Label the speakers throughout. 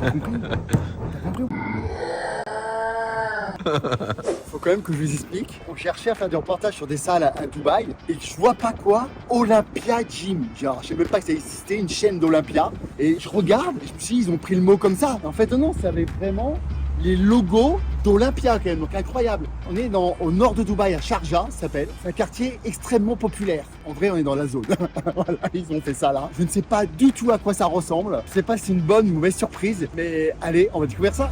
Speaker 1: T'as compris? T'as compris? Faut quand même que je vous explique. On cherchait à faire des reportages sur des salles à Dubaï et je vois pas quoi. Olympia Gym. Genre, je sais même pas que ça existait, une chaîne d'Olympia. Et je regarde et je me suis dit, ils ont pris le mot comme ça. En fait, non, ça avait vraiment les logos d'Olympia quand même. Donc incroyable. On est au nord de Dubaï, à Sharjah, ça s'appelle. C'est un quartier extrêmement populaire. En vrai, on est dans la zone. Voilà, ils ont fait ça là. Je ne sais pas du tout à quoi ça ressemble. Je sais pas si c'est une bonne ou une mauvaise surprise. Mais allez, on va découvrir ça.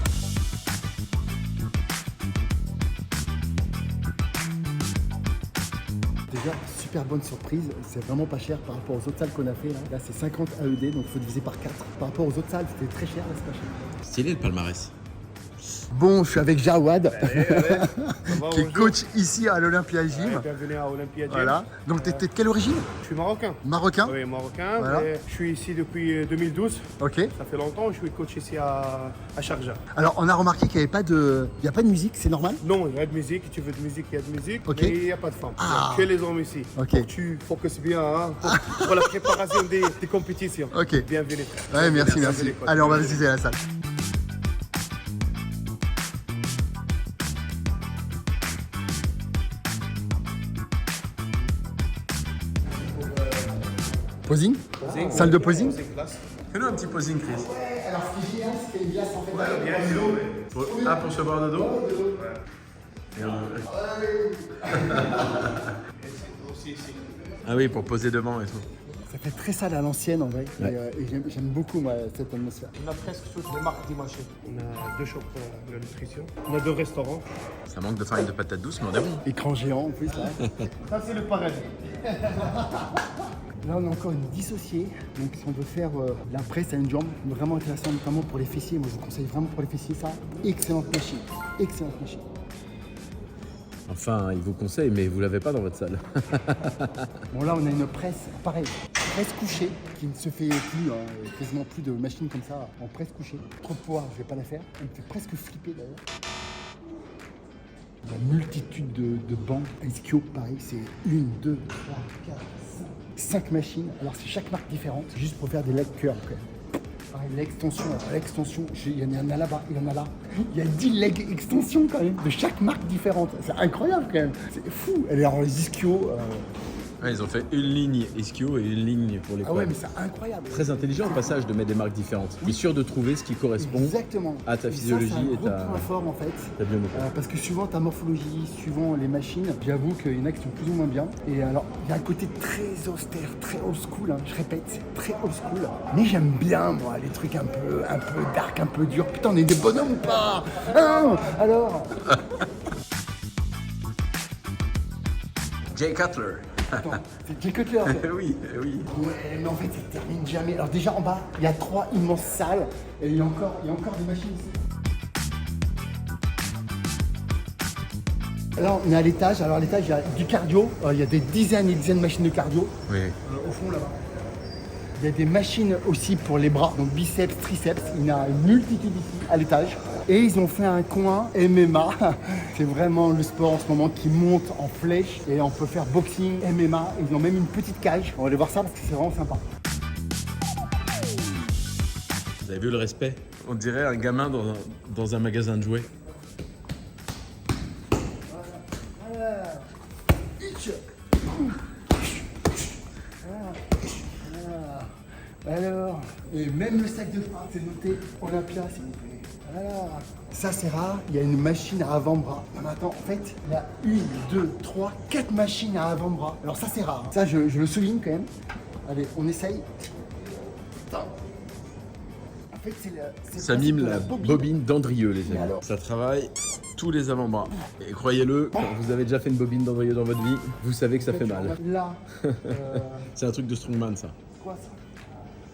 Speaker 1: Déjà, super bonne surprise, c'est vraiment pas cher par rapport aux autres salles qu'on a fait là. Là c'est 50 AED donc il faut diviser par 4. Par rapport aux autres salles c'était très cher, là c'est pas cher.
Speaker 2: Stylé le palmarès.
Speaker 1: Bon, je suis avec Jawad, qui est
Speaker 3: bonjour.
Speaker 1: coach ici à l'Olympia Gym.
Speaker 3: Bienvenue à Olympia Gym.
Speaker 1: Voilà. Donc t'es de quelle origine?
Speaker 3: Je suis marocain.
Speaker 1: Marocain?
Speaker 3: Oui, marocain.
Speaker 1: Voilà.
Speaker 3: Et je suis ici depuis 2012.
Speaker 1: Ok.
Speaker 3: Ça fait longtemps. Je suis coach ici à Sharjah.
Speaker 1: Alors on a remarqué qu'il n'y avait pas de... Il n'y a pas de musique, c'est normal?
Speaker 3: Non, il y a de musique. Si tu veux de musique, il y a de musique.
Speaker 1: Ok.
Speaker 3: Mais il n'y a pas de femmes.
Speaker 1: Ah.
Speaker 3: Que les hommes ici.
Speaker 1: Ok.
Speaker 3: Faut que tu focuses bien hein, pour la préparation des compétitions.
Speaker 1: Ok.
Speaker 3: Bienvenue. frère.
Speaker 1: Ouais, merci,
Speaker 3: Bienvenue,
Speaker 1: merci.
Speaker 3: coach.
Speaker 1: Allez, on va visiter la salle. Posing? Salle de posing?
Speaker 2: Fais-nous un petit posing, Chris.
Speaker 1: Alors ce qui est génial, c'est qu'il y a une glace en fait.
Speaker 2: Ah, pour se boire de dos. Ah oui, pour poser devant et tout.
Speaker 1: Ça fait très salle à l'ancienne en vrai. Et j'aime beaucoup moi, cette atmosphère.
Speaker 3: On a presque toutes les marques d'image. On a 2 shops de nutrition. On a 2 restaurants.
Speaker 2: Ça manque de farine de patate douce, mais on est bon.
Speaker 1: Écran géant en plus là.
Speaker 3: Ça, c'est le paradis.
Speaker 1: Là on a encore une dissociée. Donc si on veut faire de la presse à une jambe, vraiment intéressant notamment pour les fessiers. Moi je vous conseille vraiment pour les fessiers ça. Excellente machine. Excellente machine.
Speaker 2: Enfin, il vous conseille, mais vous l'avez pas dans votre salle.
Speaker 1: Bon là on a une presse, pareil, presse couchée qui ne se fait plus, quasiment plus de machines comme ça en presse couchée. Trop de poids, je vais pas la faire. Elle me fait presque flipper d'ailleurs. La multitude de bancs. Ischio, pareil, c'est 1, 2, 3, 4, 5 machines. Alors c'est chaque marque différente, c'est juste pour faire des leg curls quand même. Pareil, l'extension, il y en a là-bas, il y en a là. Il y a 10 leg extensions quand même, de chaque marque différente. C'est incroyable quand même, c'est fou. Elle est en les ischio.
Speaker 2: Ouais, ils ont fait une ligne ischio et une ligne pour les
Speaker 1: Ah ouais,
Speaker 2: quads.
Speaker 1: mais c'est incroyable.
Speaker 2: Très intelligent au passage de mettre des marques différentes. Tu es sûr de trouver ce qui correspond
Speaker 1: Exactement.
Speaker 2: à ta
Speaker 1: Et
Speaker 2: physiologie
Speaker 1: ça, c'est un
Speaker 2: et
Speaker 1: gros
Speaker 2: ta
Speaker 1: point fort en fait.
Speaker 2: biomécanique.
Speaker 1: Parce que suivant ta morphologie, suivant les machines, j'avoue qu'il y en a qui sont plus ou moins bien. Et alors, il y a un côté très austère, très old school, hein, je répète, c'est très old school. Mais j'aime bien, moi, les trucs un peu dark, un peu durs. Putain, on est des bonhommes ou pas? Hein? Alors
Speaker 2: Jay Cutler.
Speaker 1: attends, c'est Jay Cutler. ça.
Speaker 2: Oui, oui.
Speaker 1: Ouais, mais en fait, ça termine jamais. Alors déjà, en bas, il y a 3 immenses salles. Et il y a encore des machines ici. Là, on est à l'étage. Alors, à l'étage, il y a du cardio. Il y a des dizaines et dizaines de machines de cardio.
Speaker 2: Oui.
Speaker 1: Au fond, là-bas. Il y a des machines aussi pour les bras, donc biceps, triceps. Il y en a une multitude ici, à l'étage. Et ils ont fait un coin MMA. C'est vraiment le sport en ce moment qui monte en flèche. Et on peut faire boxing, MMA. Ils ont même une petite cage. On va aller voir ça parce que c'est vraiment sympa.
Speaker 2: Vous avez vu le respect? On dirait un gamin dans un magasin de jouets.
Speaker 1: Alors, et même le sac de frappe, c'est noté Olympia, s'il vous plaît. Voilà. Ça, c'est rare. Il y a une machine à avant-bras. Non, mais attends, en fait, il y a 1, 2, 3, 4 machines à avant-bras. Alors, ça, c'est rare. Ça, je le souligne quand même. Allez, on essaye. Putain. En fait,
Speaker 2: Ça mime la bobine d'Andrieux, les amis.
Speaker 1: alors
Speaker 2: Ça travaille tous les avant-bras. Et croyez-le, quand vous avez déjà fait une bobine d'Andrieux dans votre vie, vous savez que ça fait mal.
Speaker 1: Là,
Speaker 2: C'est un truc de strongman, ça.
Speaker 1: quoi ça?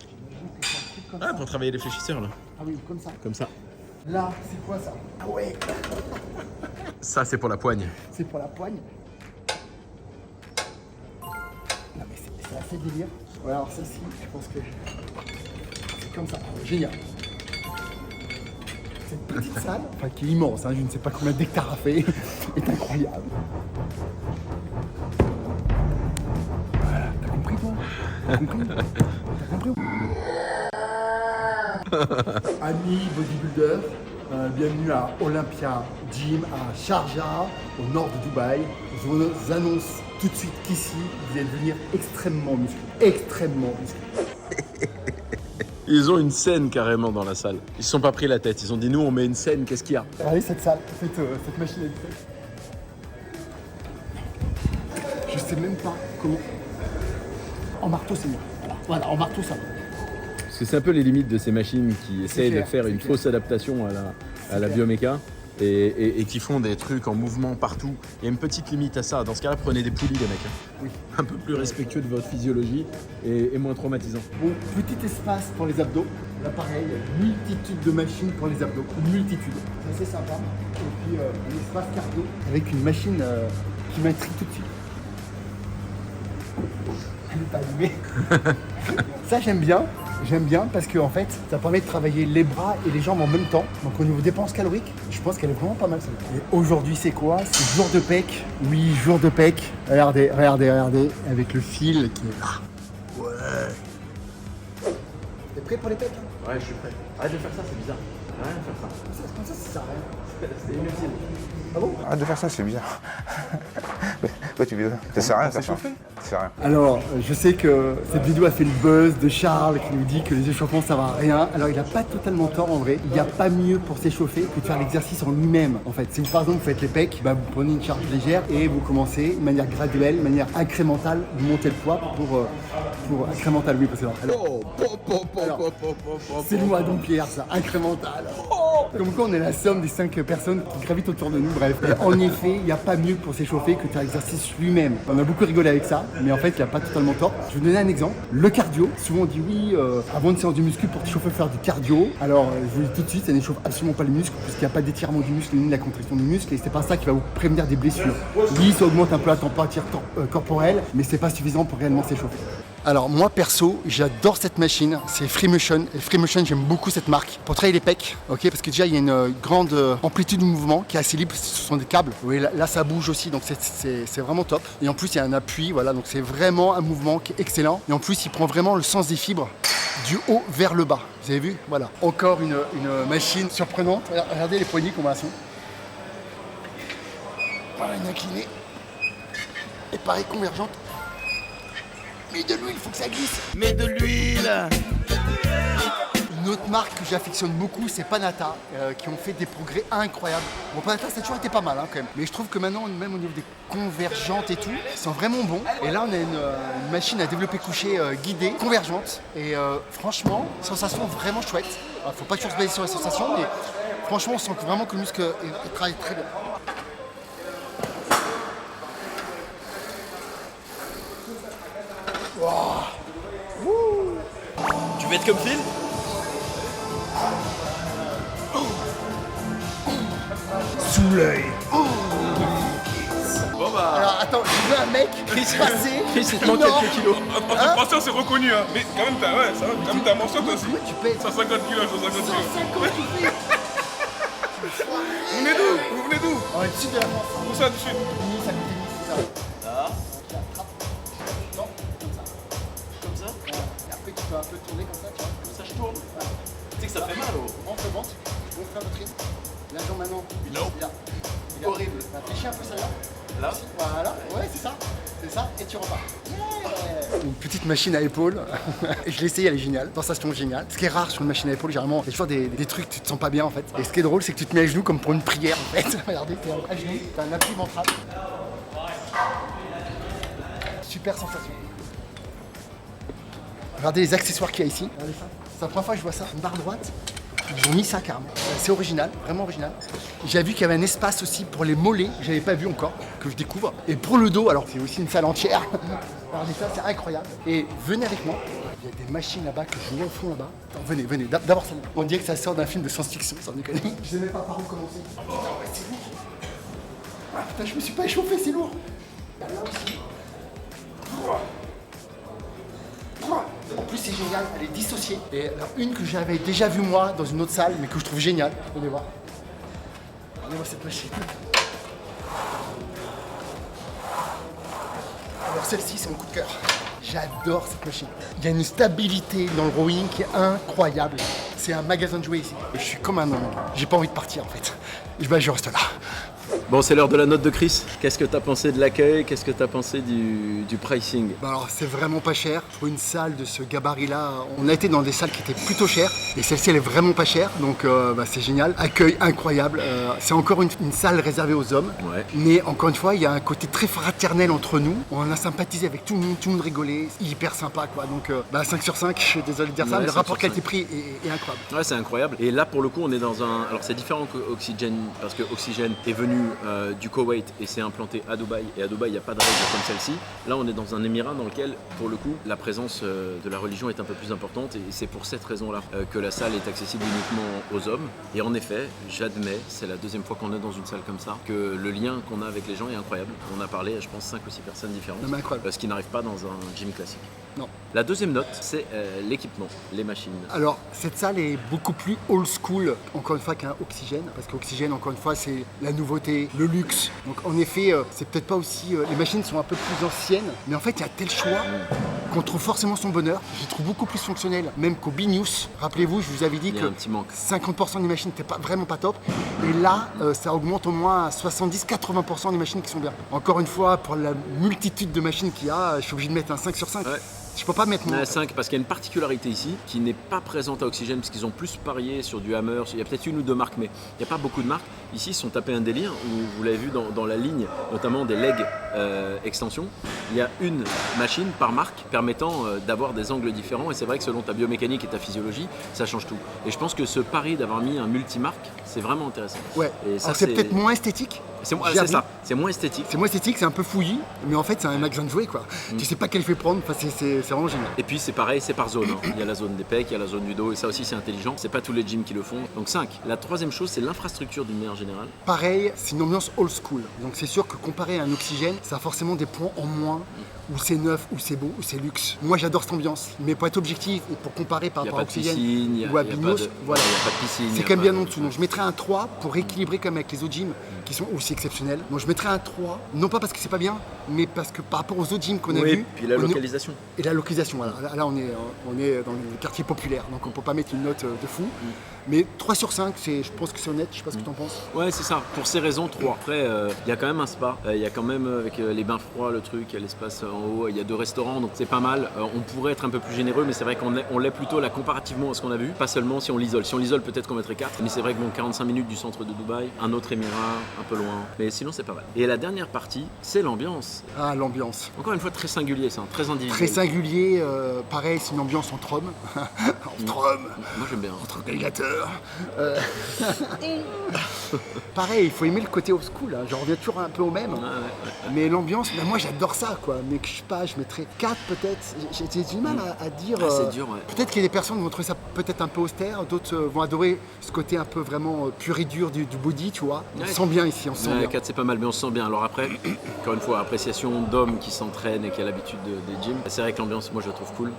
Speaker 1: J'imagine que c'est un truc comme
Speaker 2: Ah,
Speaker 1: ça.
Speaker 2: pour travailler les fléchisseurs, là.
Speaker 1: Ah oui, comme ça.
Speaker 2: Comme ça.
Speaker 1: Là, c'est quoi ça? Ah ouais,
Speaker 2: Ça, c'est pour la poigne.
Speaker 1: c'est pour la poigne. Non mais c'est assez délire. Ouais, alors ça ci, je pense que c'est comme ça. Génial. Cette petite salle, enfin qui est immense, hein, je ne sais pas combien d'hectares a fait, est incroyable. Voilà, t'as compris toi? T'as compris? T'as compris? Amis bodybuilders, bienvenue à Olympia Gym à Sharjah, au nord de Dubaï. Je vous annonce tout de suite qu'ici, vous allez devenir extrêmement musclé. Extrêmement musclé.
Speaker 2: Ils ont une scène carrément dans la salle. Ils se sont pas pris la tête. Ils ont dit nous on met une scène, qu'est-ce qu'il y a?
Speaker 1: Regardez cette salle, cette machine à extrait. Je sais même pas comment. En marteau c'est mieux. Voilà, en marteau ça va.
Speaker 2: Parce que c'est un peu les limites de ces machines qui essayent
Speaker 1: clair,
Speaker 2: de faire une
Speaker 1: c'est clair.
Speaker 2: fausse adaptation à la bioméca et qui font des trucs en mouvement partout. Il y a une petite limite à ça. Dans ce cas-là, prenez des poulies, les mecs. Hein.
Speaker 1: Oui.
Speaker 2: Un peu plus respectueux de votre physiologie et moins traumatisant.
Speaker 1: Bon, petit espace pour les abdos. Là pareil, multitude de machines pour les abdos. Une multitude. C'est assez sympa. Et puis un espace cardio avec une machine qui m'intrigue tout de suite. Elle n'est pas allumée. Ça j'aime bien parce que en fait ça permet de travailler les bras et les jambes en même temps. Donc au niveau dépenses caloriques, je pense qu'elle est vraiment pas mal celle-là. Et aujourd'hui c'est quoi? C'est jour de pec. Oui, jour de pec. Regardez, avec le fil qui est là. Ouais. T'es prêt pour les pecs hein?
Speaker 2: Ouais, je suis prêt. Arrête de faire ça, c'est bizarre. Arrête de faire ça.
Speaker 1: C'est comme ça sert à rien.
Speaker 2: C'est inutile.
Speaker 1: Ah bon?
Speaker 4: Arrête de faire ça, c'est bizarre. Ouais, tu veux. Ça sert à rien de faire ça. Ça sert à rien.
Speaker 1: Alors, je sais que cette vidéo a fait le buzz de Charles qui nous dit que les échauffements ça va à rien. Alors, il n'a pas totalement tort en vrai. Il n'y a pas mieux pour s'échauffer que de faire l'exercice en lui-même. En fait, si vous, par exemple, vous faites les pecs, bah, vous prenez une charge légère et vous commencez de manière graduelle, de manière incrémentale, vous montez le poids pour incrémental, oui, parce que alors, c'est loin donc Pierre, ça, incrémental. Comme quoi, on est la somme des 5 personnes qui gravitent autour de nous, bref. Et en effet, il n'y a pas mieux pour s'échauffer que de faire l'exercice lui-même. On a beaucoup rigolé avec ça, mais en fait, il n'y a pas totalement tort. Je vais vous donner un exemple. Le cardio, souvent on dit oui, avant une séance de muscu, pour t'échauffer, faire du cardio. Alors, je vous dis tout de suite, ça n'échauffe absolument pas les muscles, puisqu'il n'y a pas d'étirement du muscle ni de la contraction du muscle, et c'est pas ça qui va vous prévenir des blessures. Oui, ça augmente un peu la température corporelle, mais c'est pas suffisant pour réellement s'échauffer. Alors moi perso, j'adore cette machine, c'est Freemotion. Et Freemotion, j'aime beaucoup cette marque pour travailler les pecs, ok, parce que déjà il y a une grande amplitude de mouvement qui est assez libre, ce sont des câbles. Oui, là ça bouge aussi, donc c'est vraiment top. Et en plus il y a un appui, voilà, donc c'est vraiment un mouvement qui est excellent. Et en plus il prend vraiment le sens des fibres du haut vers le bas. Vous avez vu? Voilà. Encore une machine surprenante. Regardez les poignées comment elles sont. Voilà, une inclinée. Et pareil, convergente. Mais de l'huile, il faut que ça glisse.
Speaker 2: Mets de l'huile.
Speaker 1: Une autre marque que j'affectionne beaucoup, c'est Panata, qui ont fait des progrès incroyables. Bon, Panata, ça a toujours été pas mal hein, quand même. Mais je trouve que maintenant, même au niveau des convergentes et tout, ils sont vraiment bons. Et là, on a une machine à développer couché guidée, convergente. Et franchement, sensation vraiment chouette. Alors, faut pas toujours se baser sur les sensations, mais franchement, on sent vraiment que le muscle travaille très bien.
Speaker 2: Tu veux être comme Phil?
Speaker 1: Sous l'œil.
Speaker 2: Bon bah.
Speaker 1: Alors attends, j'ai vu un mec passer.
Speaker 2: Chris, il te manque quelques kilos.
Speaker 5: En pensant, c'est reconnu, hein. Mais quand même, quand même, t'as un morceau toi aussi.
Speaker 1: Ouais, tu pèses
Speaker 5: 150 kilos, 150 kilos.
Speaker 1: 150 tu fais.
Speaker 5: Vous venez d'où? Vous venez d'où?
Speaker 1: On est du sud de la France.
Speaker 5: Où ça, du sud?
Speaker 1: Nice, à côté de Nice, c'est ça.
Speaker 2: Ah.
Speaker 1: Non, comme ça.
Speaker 2: Comme ça?
Speaker 1: Et après, tu peux un peu tourner comme ça, tu vois.
Speaker 2: Comme ça je tourne. Tu sais que ça fait mal oh.
Speaker 1: Montre, montre. Montre la poitrine. La jambe maintenant. Là. Horrible. Fléchis un peu celle-là.
Speaker 2: Là?
Speaker 1: Voilà. Ouais, c'est ça. C'est ça. Et tu repars. Une petite machine à épaules. Je l'ai essayé, elle est géniale. Sensation géniale. Ce qui est rare sur une machine à épaules, généralement, il y a toujours des trucs, tu te sens pas bien en fait. Et ce qui est drôle, c'est que tu te mets à genoux comme pour une prière en fait. Regardez, t'es à genoux, t'as un appui ventral. Super sensation. Regardez les accessoires qu'il y a ici. Regardez ça. C'est la première fois que je vois ça. Une barre droite. Ils ont mis ça carrément. C'est original, vraiment original. J'ai vu qu'il y avait un espace aussi pour les mollets, que j'avais pas vu encore, que je découvre. Et pour le dos, alors c'est aussi une salle entière. Regardez ça, c'est incroyable. Et venez avec moi. Il y a des machines là-bas que je vois au fond là-bas. Attends, venez, venez. D'abord ça. On dirait que ça sort d'un film de science-fiction, sans déconner. Je sais même pas par où commencer. Putain, ouais, c'est lourd. Ah, putain, je me suis pas échauffé, c'est lourd. Là aussi. En plus c'est génial, elle est dissociée. Et alors, une que j'avais déjà vue moi dans une autre salle, mais que je trouve géniale. Venez voir. Venez voir cette machine. Alors celle-ci c'est mon coup de cœur. J'adore cette machine. Il y a une stabilité dans le rowing qui est incroyable. C'est un magasin de jouets ici. Je suis comme un homme. J'ai pas envie de partir en fait. Je reste là.
Speaker 2: Bon, c'est l'heure de la note de Chris. Qu'est-ce que t'as pensé de l'accueil? Qu'est-ce que t'as pensé du pricing?
Speaker 1: Bah alors c'est vraiment pas cher. Pour une salle de ce gabarit-là, on a été dans des salles qui étaient plutôt chères. Et celle-ci, elle est vraiment pas chère. Donc c'est génial. Accueil incroyable. C'est encore une salle réservée aux hommes.
Speaker 2: Ouais.
Speaker 1: Mais encore une fois, il y a un côté très fraternel entre nous. On a sympathisé avec tout le monde rigolait. Hyper sympa quoi. Donc 5 sur 5, je suis désolé de dire ça,
Speaker 2: Ouais,
Speaker 1: mais le
Speaker 2: 5
Speaker 1: rapport
Speaker 2: sur 5.
Speaker 1: qualité-prix est incroyable.
Speaker 2: Ouais, c'est incroyable. Et là, pour le coup, on est dans un... Alors, c'est différent qu'Oxygen, parce que Oxygen est venu du Koweït et s'est implanté à Dubaï. Et à Dubaï, il n'y a pas de règles comme celle-ci. Là, on est dans un émirat dans lequel, pour le coup, la présence de la religion est un peu plus importante. Et c'est pour cette raison-là que la salle est accessible uniquement aux hommes. Et en effet, j'admets, c'est la deuxième fois qu'on est dans une salle comme ça, que le lien qu'on a avec les gens est incroyable. On a parlé, je pense, 5 ou 6 personnes différentes.
Speaker 1: Non, mais incroyable.
Speaker 2: Ce qui n'arrive pas dans un gym classique.
Speaker 1: Non.
Speaker 2: La deuxième note, c'est l'équipement, les machines.
Speaker 1: Alors, cette salle est beaucoup plus old school, encore une fois, qu'un Oxygène. Parce qu'Oxygène, encore une fois, c'est la nouveauté, le luxe. Donc, en effet, c'est peut-être pas aussi... les machines sont un peu plus anciennes. Mais en fait, il y a tel choix qu'on trouve forcément son bonheur. Je les trouve beaucoup plus fonctionnels, même qu'au B-News. Rappelez-vous, je vous avais dit
Speaker 2: Il y
Speaker 1: que
Speaker 2: a un petit manque.
Speaker 1: 50% des machines n'étaient vraiment pas top. Et là, ça augmente au moins à 70-80% des machines qui sont bien. Encore une fois, pour la multitude de machines qu'il y a, je suis obligé de mettre un 5 sur 5.
Speaker 2: Ouais.
Speaker 1: Je peux pas mettre
Speaker 2: On
Speaker 1: moins.
Speaker 2: a 5 parce qu'il y a une particularité ici qui n'est pas présente à Oxygène parce qu'ils ont plus parié sur du Hammer. Il y a peut-être une ou deux marques, mais il n'y a pas beaucoup de marques. Ici, ils sont tapés un délire où vous l'avez vu dans la ligne, notamment des legs extension. Il y a une machine par marque permettant d'avoir des angles différents. Et c'est vrai que selon ta biomécanique et ta physiologie, ça change tout. Et je pense que ce pari d'avoir mis un multimarque, c'est vraiment intéressant.
Speaker 1: Ouais.
Speaker 2: Et ça,
Speaker 1: Alors, c'est peut-être moins esthétique.
Speaker 2: C'est
Speaker 1: J'avoue.
Speaker 2: ça, c'est moins esthétique.
Speaker 1: C'est moins esthétique, c'est un peu fouillis, mais en fait c'est un magasin de jouets quoi. Tu sais pas quel fait prendre, enfin, c'est vraiment génial.
Speaker 2: Et puis c'est pareil, c'est par zone. Il y a la zone des pecs, il y a la zone du dos, et ça aussi c'est intelligent. C'est pas tous les gyms qui le font. Donc 5. La troisième chose, c'est l'infrastructure d'une manière générale.
Speaker 1: Pareil, c'est une ambiance old school. Donc c'est sûr que comparé à un Oxygène, ça a forcément des points en moins, où c'est neuf, où c'est beau, où c'est luxe. Moi j'adore cette ambiance, mais pour être objectif et pour comparer par
Speaker 2: Il n'y a
Speaker 1: rapport à
Speaker 2: pas de
Speaker 1: Oxygène
Speaker 2: piscine,
Speaker 1: ou à
Speaker 2: il y a
Speaker 1: Binos,
Speaker 2: pas de-
Speaker 1: voilà.
Speaker 2: il y a pas de piscine. il y
Speaker 1: C'est
Speaker 2: a
Speaker 1: quand même
Speaker 2: pas
Speaker 1: bien
Speaker 2: de-
Speaker 1: en dessous. Donc je mettrais un 3 pour équilibrer comme avec les autres gyms qui sont aussi exceptionnels. Donc je mettrais un 3, non pas parce que c'est pas bien, mais parce que par rapport aux autres gyms qu'on a
Speaker 2: Oui,
Speaker 1: vus,
Speaker 2: puis la
Speaker 1: on est-
Speaker 2: localisation.
Speaker 1: et la localisation, voilà. Là on est dans le quartier populaire, donc on peut pas mettre une note de fou. Mais 3 sur 5, je pense que c'est honnête, je sais pas ce que t'en penses.
Speaker 2: Ouais, c'est ça. Pour ces raisons, 3. Après, il y a quand même un spa. Il y a quand même, avec les bains froids, le truc, il y a l'espace en haut, il y a 2 restaurants, donc c'est pas mal. On pourrait être un peu plus généreux, mais c'est vrai qu'on l'est plutôt là comparativement à ce qu'on a vu. Pas seulement si on l'isole. Si on l'isole, peut-être qu'on mettrait 4. Mais c'est vrai que bon, 45 minutes du centre de Dubaï, un autre émirat, un peu loin. Mais sinon, c'est pas mal. Et la dernière partie, c'est l'ambiance.
Speaker 1: Ah, l'ambiance.
Speaker 2: Encore une fois, très singulier, ça, très individuel.
Speaker 1: Très singulier, pareil, c'est une ambiance entre hommes. Entre hommes,
Speaker 2: Moi, j'aime bien.
Speaker 1: entre gladiateurs. Pareil, il faut aimer le côté old school, hein. J'en reviens toujours un peu au même.
Speaker 2: Ouais, ouais.
Speaker 1: Mais l'ambiance, ben moi j'adore ça quoi. Mais que je sais pas, je mettrais 4 peut-être. J'ai du mal à dire.
Speaker 2: Ah, c'est dur, ouais.
Speaker 1: Peut-être qu'il y a des personnes qui vont trouver ça peut-être un peu austère, d'autres vont adorer ce côté un peu vraiment pur et dur du body, tu vois. On
Speaker 2: Ouais.
Speaker 1: se sent bien ici, on se sent
Speaker 2: Ouais,
Speaker 1: bien.
Speaker 2: 4 c'est pas mal, mais on se sent bien. Alors après, encore une fois, appréciation d'hommes qui s'entraînent et qui a l'habitude des gyms. C'est vrai que l'ambiance, moi je la trouve cool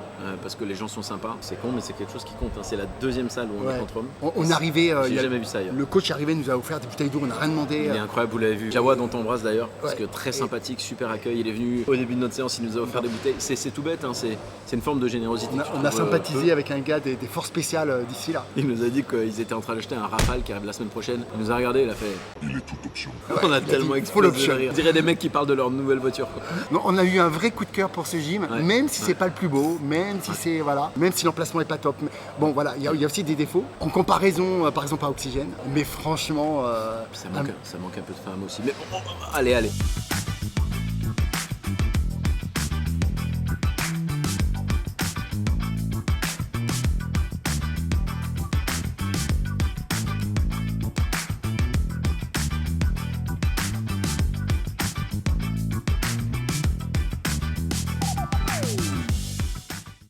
Speaker 2: parce que les gens sont sympas. C'est con, mais c'est quelque chose qui compte. Hein. C'est la deuxième salle où on
Speaker 1: Ouais.
Speaker 2: est entre hommes.
Speaker 1: On arrivait,
Speaker 2: J'ai jamais vu ça ailleurs.
Speaker 1: le coach est arrivé, nous a offert des bouteilles d'eau, on n'a rien demandé.
Speaker 2: Il est incroyable, vous l'avez vu. Jawad, on t'embrasse d'ailleurs, parce
Speaker 1: Ouais.
Speaker 2: que très
Speaker 1: Et-
Speaker 2: sympathique, super accueil. Il est venu au début de notre séance, il nous a offert des bouteilles. C'est tout bête, hein. C'est une forme de générosité. que tu
Speaker 1: On a
Speaker 2: trouves,
Speaker 1: sympathisé
Speaker 2: peu.
Speaker 1: avec un gars des forces spéciales d'ici là.
Speaker 2: Il nous a dit qu'ils étaient en train d'acheter un Rafale qui arrive la semaine prochaine. Il nous a regardé, il a fait.
Speaker 5: Il est toute option.
Speaker 2: On a
Speaker 1: il a
Speaker 2: tellement
Speaker 1: dit,
Speaker 2: explosé
Speaker 1: full
Speaker 2: de
Speaker 1: option.
Speaker 2: rire. On dirait des mecs qui parlent de leur nouvelle voiture. Quoi.
Speaker 1: Non, on a eu un vrai coup de cœur pour ce gym,
Speaker 2: Ouais.
Speaker 1: même si c'est
Speaker 2: Ouais.
Speaker 1: pas le plus beau, même si c'est voilà, même si l'emplacement est pas top. Mais bon voilà, il y a aussi des défauts en comparaison, par exemple à Oxygène. Mais franchement,
Speaker 2: Puis ça manque un peu de femmes aussi. Mais bon, allez, allez.